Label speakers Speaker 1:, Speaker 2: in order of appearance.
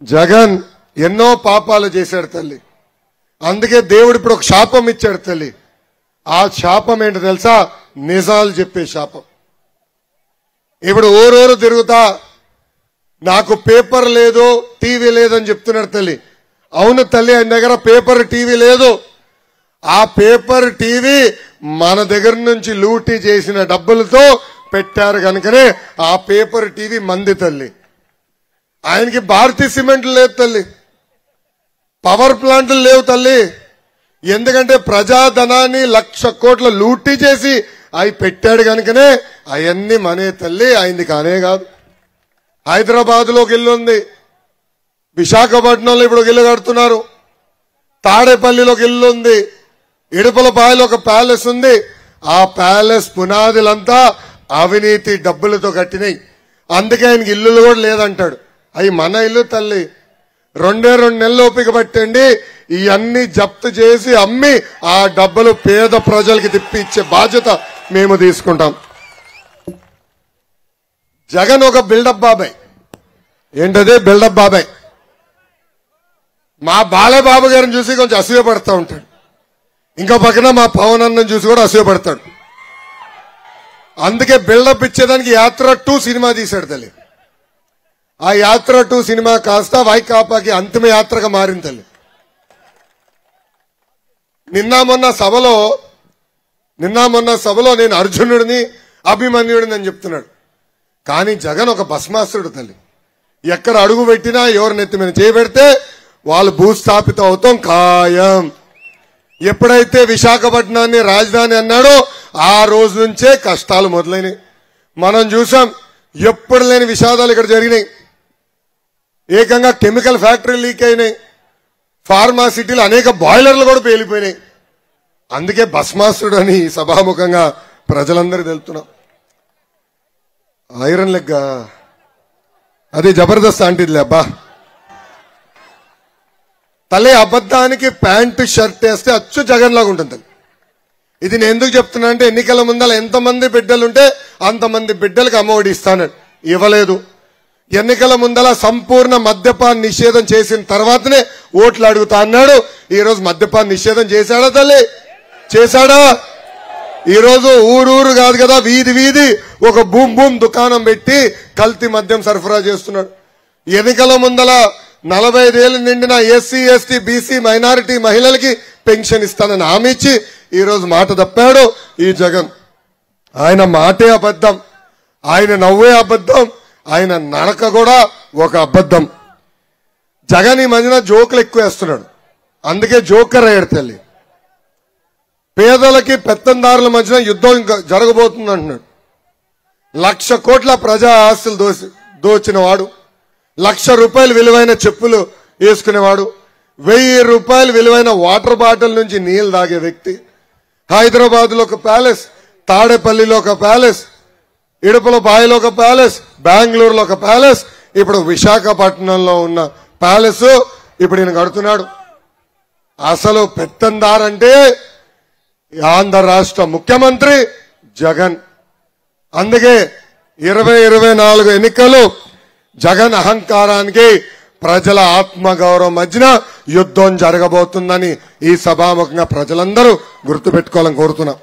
Speaker 1: జగన్ ఎన్నో పాపాలు చేశాడు తల్లి. అందుకే దేవుడు ఇప్పుడు ఒక శాపం ఇచ్చాడు తల్లి. ఆ శాపం ఏంటో తెలుసా? నిజాలు చెప్పే శాపం. ఇప్పుడు ఊరూరు తిరుగుతా నాకు పేపర్ లేదు, టీవీ లేదని చెప్తున్నాడు తల్లి. అవును తల్లి, ఆయన దగ్గర పేపర్ టీవీ లేదు. ఆ పేపర్ టీవీ మన దగ్గర నుంచి లూటీ చేసిన డబ్బులతో పెట్టారు కనుకనే ఆ పేపర్ టీవీ మంది తల్లి. ఆయనకి భారతీయ సిమెంట్లు లేదు తల్లి, పవర్ ప్లాంట్లు లేవు తల్లి. ఎందుకంటే ప్రజాధనాన్ని 1,00,000 కోట్ల లూటీ చేసి అవి పెట్టాడు కనుకనే అవన్నీ మనే తల్లి. ఆయనది కానే కాదు. హైదరాబాద్ లోకి ఇల్లు ఉంది, విశాఖపట్నంలో ఇప్పుడు ఇల్లు కడుతున్నారు, తాడేపల్లిలోకి ఇల్లు ఉంది, ఇడుపులపాయలో ఒక ప్యాలెస్ ఉంది. ఆ ప్యాలెస్ పునాదులంతా అవినీతి డబ్బులతో కట్టినాయి. అందుకే ఆయనకి ఇల్లులు కూడా లేదంటాడు. అవి మన ఇల్లు తల్లి. 2 నెలలు ఓపిక పట్టండి, ఇవన్నీ జప్తు చేసి అమ్మి ఆ డబ్బులు పేద ప్రజలకి తిప్పి ఇచ్చే బాధ్యత మేము తీసుకుంటాం. జగన్ ఒక బిల్డప్ బాబాయ్. ఏంటది బిల్డప్ బాబాయ్? మా బాలబాబు గారిని చూసి కొంచెం అసూయపడతా ఉంటాడు, ఇంకో పక్కన మా పవన్ అన్నను చూసి కూడా అసూయపడతాడు. అందుకే బిల్డప్ ఇచ్చేదానికి యాత్ర 2 సినిమా తీశాడు తల్లి. ఆ యాత్ర 2 సినిమా కాస్త వైకాపాకి అంతిమ యాత్రగా మారింది తల్లి. నిన్న మొన్న సభలో నేను అర్జునుడిని అభిమన్యుడిని అని చెప్తున్నాడు. కానీ జగన్ ఒక భస్మాసురుడు తల్లి. ఎక్కడ అడుగు పెట్టినా ఎవరు నెత్తి మీద చేయబెడితే వాళ్ళు భూస్థాపితం అవుతాం ఖాయం. ఎప్పుడైతే విశాఖపట్నాన్ని రాజధాని అన్నాడో ఆ రోజు నుంచే కష్టాలు మొదలైనవి. మనం చూసాం, ఎప్పుడు లేని విషాదాలు ఇక్కడ జరిగినాయి. ఏకంగా కెమికల్ ఫ్యాక్టరీ లీక్ అయినాయి, ఫార్మాసిటీలు అనేక బాయిలర్లు కూడా పేలిపోయినాయి. అందుకే భస్మాసుడు అని సభాముఖంగా ప్రజలందరూ తెలుతున్నాం. ఐరన్ లెగ్ అది జబర్దస్త్ అంటిదిలే అబ్బా తల్లి. అబద్ధానికి ప్యాంటు షర్ట్ వేస్తే అచ్చు జగన్ లాగా ఉంటుంది తల్లి. ఇది నేను ఎందుకు చెప్తున్నా అంటే, ఎన్నికల ముందర ఎంతమంది బిడ్డలుంటే అంతమంది బిడ్డలకు అమ్మఒడి ఇస్తానని ఇవ్వలేదు. ఎన్నికల ముందల సంపూర్ణ మద్యపాన నిషేధం చేసిన తర్వాతనే ఓట్లు అడుగుతా అన్నాడు. ఈ రోజు మద్యపాన నిషేధం చేశాడా తల్లి? చేశాడా? ఈ రోజు ఊరూరు కాదు కదా, వీధి వీధి ఒక బూమ్ బూమ్ దుకాణం పెట్టి కల్తీ మద్యం సరఫరా చేస్తున్నాడు. ఎన్నికల ముందల 45 ఏళ్ళు నిండిన ఎస్సీ ఎస్టీ బీసీ మైనారిటీ మహిళలకి పెన్షన్ ఇస్తానని హామీ ఇచ్చి ఈ రోజు మాట తప్పాడు ఈ జగన్. ఆయన మాటే అబద్ధం, ఆయన నవ్వే అబద్ధం, ఆయన నడక కూడా ఒక అబద్ధం. జగన్ ఈ మధ్యన జోకులు ఎక్కువ వేస్తున్నాడు, అందుకే జోకర్ అయ్యాడు తల్లి. పేదలకి పెత్తందారుల మధ్యన యుద్ధం ఇంకా జరగబోతుంది అంటున్నాడు. 1,00,000 కోట్ల ప్రజా ఆస్తులు దోచిన వాడు, 1,00,000 రూపాయలు విలువైన చెప్పులు వేసుకునేవాడు, 1,000 రూపాయలు విలువైన వాటర్ బాటిల్ నుంచి నీళ్లు తాగే వ్యక్తి, హైదరాబాద్ లో ఒక ప్యాలెస్, తాడేపల్లిలో ఒక ప్యాలెస్, ఇడుపులపాయలో ఒక ప్యాలెస్, బెంగళూరులో ఒక ప్యాలెస్, ఇప్పుడు విశాఖపట్నంలో ఉన్న ప్యాలెస్ ఇప్పుడు ఈయన కడుతున్నాడు. అసలు పెత్తందారంటే ఆంధ్ర రాష్ట్ర ముఖ్యమంత్రి జగన్. అందుకే 2024 ఎన్నికలు జగన్ అహంకారానికి ప్రజల ఆత్మగౌరవం మధ్యన యుద్ధం జరగబోతుందని ఈ సభాముఖంగా ప్రజలందరూ గుర్తుపెట్టుకోవాలని కోరుతున్నాం.